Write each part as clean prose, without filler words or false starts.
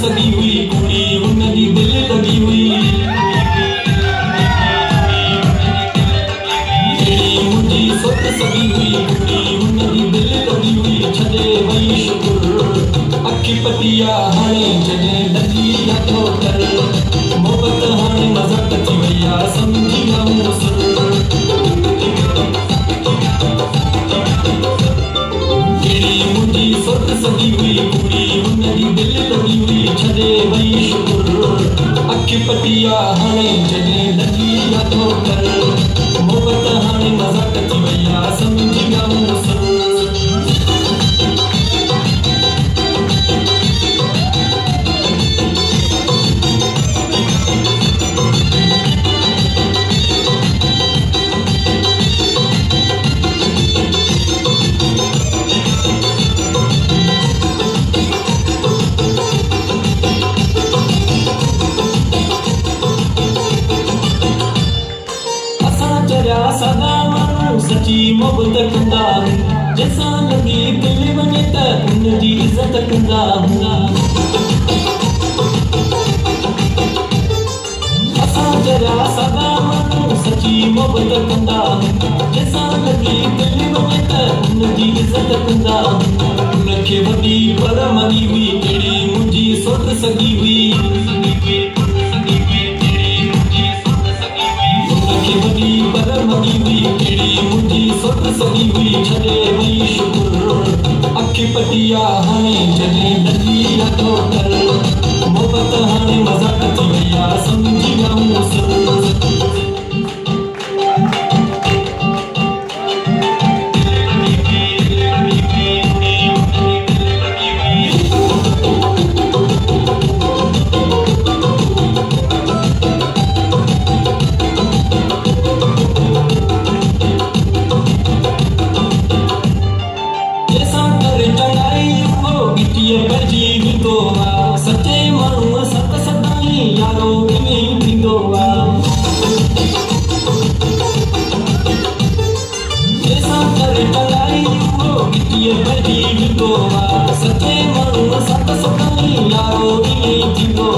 सगी हुई कुड़ी उनकी दिल लगी हुई मुझी सुत सगी हुई कुड़ी उनकी दिल लगी हुई छदे वई शुक्र अखी पटिया हाणे जॾहिं लगी हथो कर मोहबत हाणे मज़ाक थी वई आहे समझी आऊं सुर मुझी सुत सगी हुई कुड़ी उनकी दिल लगी हुई छदे वई शुक्र अखी पटिया हाणे जॾहिं लगी हथो कर मोहबत हाणे मज़ाक थी वई आहे समझी आऊं सुर सदा माण्हू सची मोहबत कंदा जंहिंसां लॻी दिल वञे त उनजी इज़त कंदा असां जहिड़ा सदा माण्हू सची मोहबत कंदा जंहिंसां लॻी दिल वञे त उनजी इज़त कंदा उनखे वॾी पर मरी हुई अहिड़ी मुंहिंजी सुत सगी हुई वॾी पर मरी हुई अहिड़ी मुंहिंजी सुत सगी हुई छॾे वई शुक्र अखी पटिया हाणे जॾहिं लगी हथो कर मोहबत हाणे मज़ाक थी वई आहे समझी आऊं सुर सचे माण्हू सत सदाई यारो ईअं थींदो जंहिंसां करे टंगाई उहो गिटीअ पइजी वेंदो सचे माण्हू सत सदाई यारो ईअं थींदो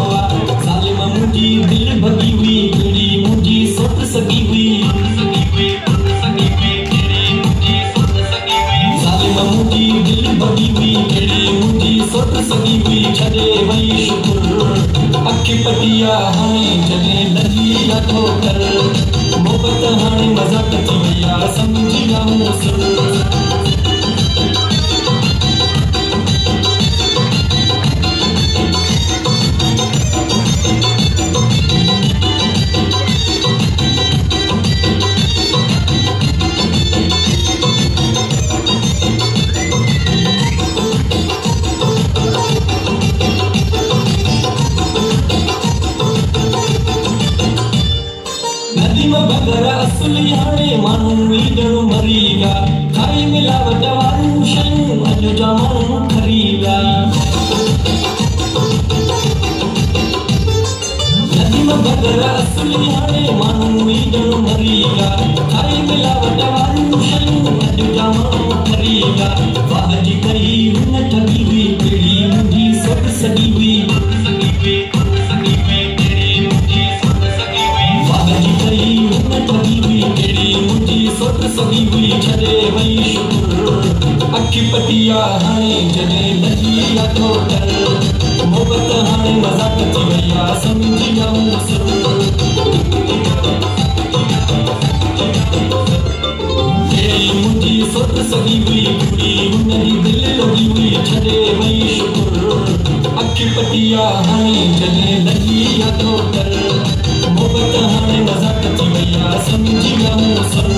सालिम मुंहिंजी दिल भॻी हुई अहिड़ी मुंहिंजी सुत सगी हुई सालिम मुंहिंजी दिल भॻी हुई अहिड़ी मुंहिंजी सुत सगी हुई छॾे वई शुक्र अखी पटिया हाणे जॾहिं लगी हथो कर मोहबत हाणे मज़ाक थी वई आहे समझी आऊं सुर बगर असली हाणे माण्हू ई ॼणो मरी विया खाई मिलावट वारियूं शयूं अॼु जा माण्हू खरी विया नदीम बगर असली हाणे माण्हू ई ॼणो मरी विया खाई मिलावट वारियूं शयूं अॼु जा माण्हू खरी विया वाह जी कई हुन ठगी हुई अहिड़ी मुंहिंजी सुत सगी हुई सुत सगी हुई छॾे वई शुक्र अखी पटिया हाणे जॾहिं लगी हथो कर मोहबत हाणे मज़ाक थी वई आहे समझी आऊं सुर मुंहिंजी सुत सगी हुई कुड़ी उनजी दिल लगी हुई छॾे वई शुक्र अखी पटिया हाणे जॾहिं लगी हथो कर मोहबत हाणे मज़ाक थी वई आहे समझी आऊं सुर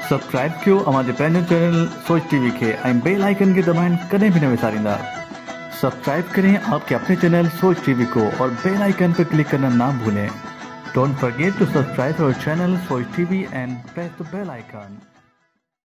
सब्सक्राइब कयो हमारे पंहिंजो चैनल सोच टीवी के बेल आइकन के दबाइण कदें भी न विसारींदा। सब्सक्राइब करें आपके अपने चैनल सोच टीवी को और बेल आइकन पर क्लिक करना ना भूलें। Don't forget to subscribe our channel Soch TV and press the bell icon.